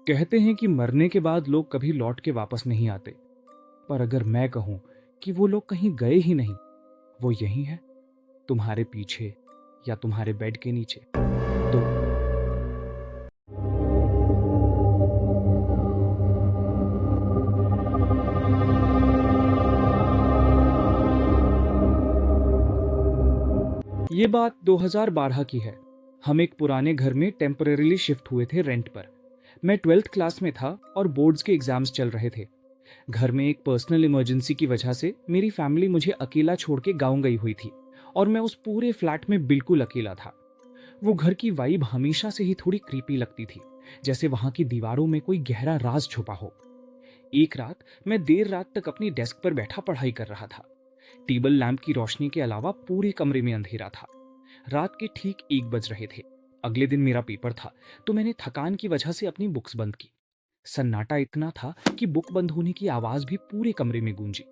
कहते हैं कि मरने के बाद लोग कभी लौट के वापस नहीं आते। पर अगर मैं कहूं कि वो लोग कहीं गए ही नहीं, वो यही है, तुम्हारे पीछे या तुम्हारे बेड के नीचे। तो ये बात 2012 की है। हम एक पुराने घर में टेम्परेरीली शिफ्ट हुए थे रेंट पर। मैं 12th क्लास में था और बोर्ड्स के एग्जाम्स चल रहे थे। घर में एक पर्सनल इमरजेंसी की वजह से मेरी फैमिली मुझे अकेला छोड़ के गाँव गई हुई थी और मैं उस पूरे फ्लैट में बिल्कुल अकेला था। वो घर की वाइब हमेशा से ही थोड़ी क्रीपी लगती थी, जैसे वहां की दीवारों में कोई गहरा राज छुपा हो। एक रात मैं देर रात तक अपनी डेस्क पर बैठा पढ़ाई कर रहा था। टेबल लैंप की रोशनी के अलावा पूरे कमरे में अंधेरा था। रात के ठीक 1 बज रहे थे। अगले दिन मेरा पेपर था, तो मैंने थकान की वजह से अपनी बुक्स बंद की। सन्नाटा इतना था कि बुक बंद होने की आवाज भी पूरे कमरे में गूंजी।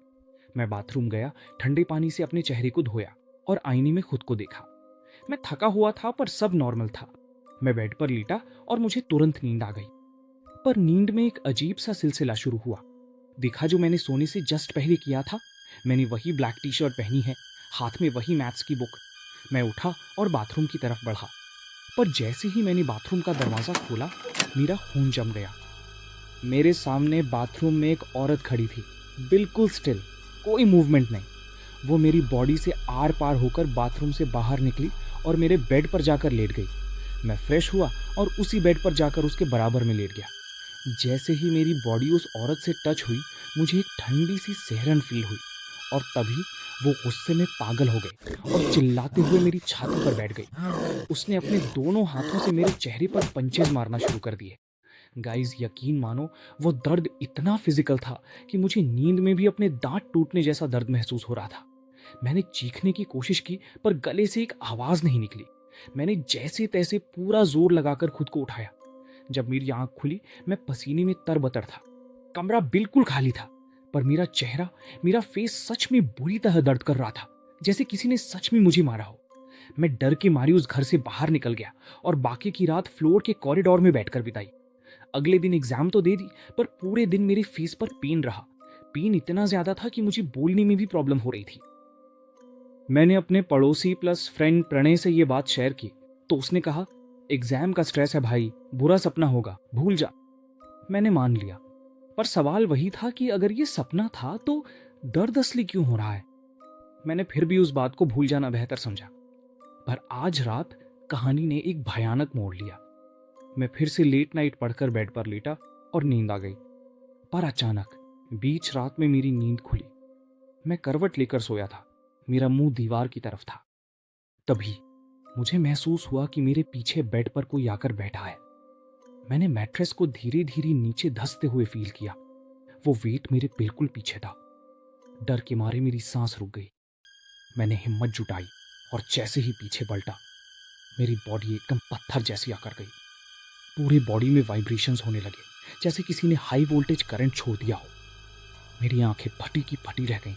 मैं बाथरूम गया, ठंडे पानी से अपने चेहरे को धोया और आईने में खुद को देखा। मैं थका हुआ था पर सब नॉर्मल था। मैं बेड पर लेटा और मुझे तुरंत नींद आ गई। पर नींद में एक अजीब सा सिलसिला शुरू हुआ। देखा जो मैंने सोने से जस्ट पहले किया था। मैंने वही ब्लैक टी शर्ट पहनी है, हाथ में वही मैथ्स की बुक। मैं उठा और बाथरूम की तरफ बढ़ा। पर जैसे ही मैंने बाथरूम का दरवाजा खोला, मेरा खून जम गया। मेरे सामने बाथरूम में एक औरत खड़ी थी, बिल्कुल स्टिल, कोई मूवमेंट नहीं। वो मेरी बॉडी से आर पार होकर बाथरूम से बाहर निकली और मेरे बेड पर जाकर लेट गई। मैं फ्रेश हुआ और उसी बेड पर जाकर उसके बराबर में लेट गया। जैसे ही मेरी बॉडी उस औरत से टच हुई, मुझे एक ठंडी सी सिहरन फील हुई और तभी वो गुस्से में पागल हो गई और चिल्लाते हुए मेरी छाती पर बैठ गई। उसने अपने दोनों हाथों से मेरे चेहरे पर पंचेज मारना शुरू कर दिए। गाइस, यकीन मानो, वो दर्द इतना फिजिकल था कि मुझे नींद में भी अपने दांत टूटने जैसा दर्द महसूस हो रहा था। मैंने चीखने की कोशिश की पर गले से एक आवाज नहीं निकली। मैंने जैसे तैसे पूरा जोर लगाकर खुद को उठाया। जब मेरी आंख खुली, मैं पसीने में तरबतर था। कमरा बिल्कुल खाली था, पर मेरा चेहरा, मेरा फेस सच में बुरी तरह दर्द कर रहा था, जैसे किसी ने सच में मुझे मारा हो। मैं डर के मारी उस घर से बाहर निकल गया और बाकी की रात फ्लोर के कॉरिडोर में बैठकर बिताई। अगले दिन एग्जाम तो दे दी, पर पूरे दिन मेरे फेस पर पेन रहा। पेन इतना ज्यादा था कि मुझे बोलने में भी प्रॉब्लम हो रही थी। मैंने अपने पड़ोसी प्लस फ्रेंड प्रणय से ये बात शेयर की, तो उसने कहा, एग्जाम का स्ट्रेस है भाई, बुरा सपना होगा, भूल जा। मैंने मान लिया, पर सवाल वही था कि अगर ये सपना था तो दर्द असली क्यों हो रहा है। मैंने फिर भी उस बात को भूल जाना बेहतर समझा। पर आज रात कहानी ने एक भयानक मोड़ लिया। मैं फिर से लेट नाइट पढ़कर बेड पर लेटा और नींद आ गई। पर अचानक बीच रात में मेरी नींद खुली। मैं करवट लेकर सोया था, मेरा मुंह दीवार की तरफ था। तभी मुझे महसूस हुआ कि मेरे पीछे बेड पर कोई आकर बैठा है। मैंने मैट्रेस को धीरे धीरे नीचे धंसते हुए फील किया। वो वेट मेरे बिल्कुल पीछे था। डर के मारे मेरी सांस रुक गई। मैंने हिम्मत जुटाई और जैसे ही पीछे पलटा, मेरी बॉडी एकदम पत्थर जैसी आकर गई। पूरी बॉडी में वाइब्रेशंस होने लगे, जैसे किसी ने हाई वोल्टेज करंट छोड़ दिया हो। मेरी आंखें फटी की फटी रह गईं।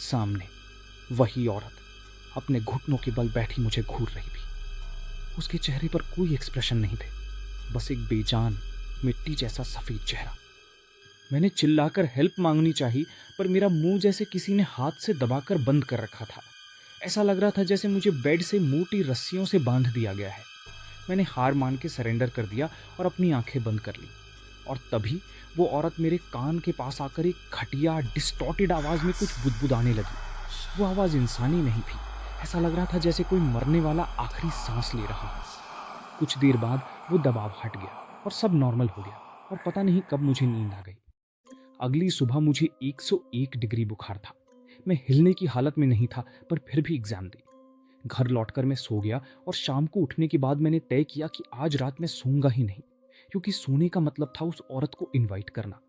सामने वही औरत अपने घुटनों के बल बैठी मुझे घूर रही थी। उसके चेहरे पर कोई एक्सप्रेशन नहीं थे, बस एक बेजान मिट्टी जैसा सफेद चेहरा। मैंने चिल्लाकर हेल्प मांगनी चाहिए, पर मेरा मुंह जैसे किसी ने हाथ से दबाकर बंद कर रखा था। ऐसा लग रहा था जैसे मुझे बेड से मोटी रस्सियों से बांध दिया गया है। मैंने हार मान के सरेंडर कर दिया और अपनी आंखें बंद कर ली। और तभी वो औरत मेरे कान के पास आकर एक घटिया डिस्टॉर्टेड आवाज में कुछ बुदबुदाने लगी। वो आवाज इंसानी नहीं थी। ऐसा लग रहा था जैसे कोई मरने वाला आखिरी सांस ले रहा हो। कुछ देर बाद वो दबाव हट गया और सब नॉर्मल हो गया और पता नहीं कब मुझे नींद आ गई। अगली सुबह मुझे 101 डिग्री बुखार था। मैं हिलने की हालत में नहीं था, पर फिर भी एग्जाम दी। घर लौटकर मैं सो गया और शाम को उठने के बाद मैंने तय किया कि आज रात मैं सोऊंगा ही नहीं, क्योंकि सोने का मतलब था उस औरत को इनवाइट करना।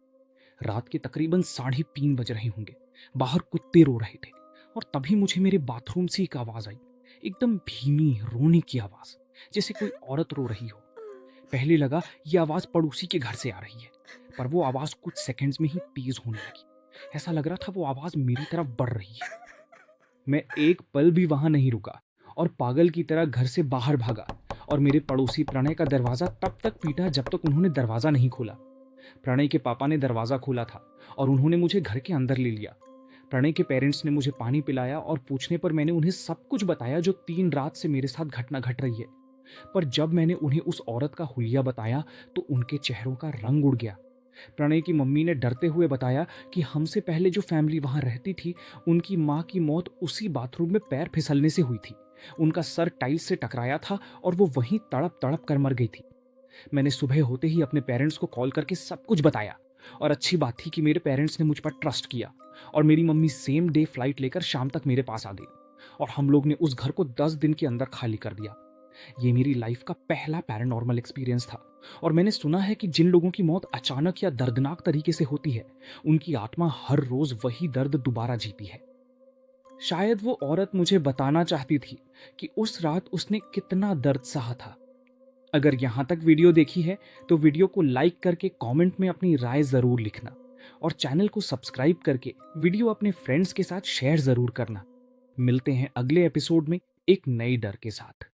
रात के तकरीबन 3:30 बज रहे होंगे। बाहर कुत्ते रो रहे थे और तभी मुझे मेरे बाथरूम से एक आवाज आई, एकदम धीमी रोने की आवाज, जैसे कोई औरत रो रही हो। पहले लगा ये आवाज पड़ोसी के घर से आ रही है, पर वो आवाज कुछ सेकंड्स में ही तेज होने लगी। ऐसा लग रहा था वो आवाज मेरी तरफ बढ़ रही है। मैं एक पल भी वहां नहीं रुका और पागल की तरह घर से बाहर भागा और मेरे पड़ोसी प्रणय का दरवाज़ा तब तक पीटा जब तक उन्होंने दरवाज़ा नहीं खोला। प्रणय के पापा ने दरवाज़ा खोला था और उन्होंने मुझे घर के अंदर ले लिया। प्रणय के पेरेंट्स ने मुझे पानी पिलाया और पूछने पर मैंने उन्हें सब कुछ बताया जो 3 रात से मेरे साथ घटना घट रही है। पर जब मैंने उन्हें उस औरत का हुलिया बताया तो उनके चेहरों का रंग उड़ गया। प्रणय की मम्मी ने डरते हुए बताया कि हमसे पहले जो फैमिली वहां रहती थी, उनकी माँ की मौत उसी बाथरूम में पैर फिसलने से हुई थी। उनका सर टाइल्स से टकराया था और वो वहीं तड़प तड़प कर मर गई थी। मैंने सुबह होते ही अपने पेरेंट्स को कॉल करके सब कुछ बताया और अच्छी बात थी कि मेरे पेरेंट्स ने मुझ पर ट्रस्ट किया और मेरी मम्मी सेम डे फ्लाइट लेकर शाम तक मेरे पास आ गई और हम लोग ने उस घर को 10 दिन के अंदर खाली कर दिया। ये मेरी लाइफ का पहला पैरानॉर्मल एक्सपीरियंस था और मैंने सुना है कि जिन लोगों की मौत अचानक या दर्दनाक तरीके से होती है, उनकी आत्मा हर रोज वही दर्द दोबारा जीती है। शायद वो औरत मुझे बताना चाहती थी कि उस रात उसने कितना दर्द सहा था। अगर यहां तक वीडियो देखी है तो वीडियो को लाइक करके कमेंट में अपनी राय जरूर लिखना और चैनल को सब्सक्राइब करके वीडियो अपने फ्रेंड्स के साथ शेयर जरूर करना। मिलते हैं अगले एपिसोड में एक नई डर के साथ।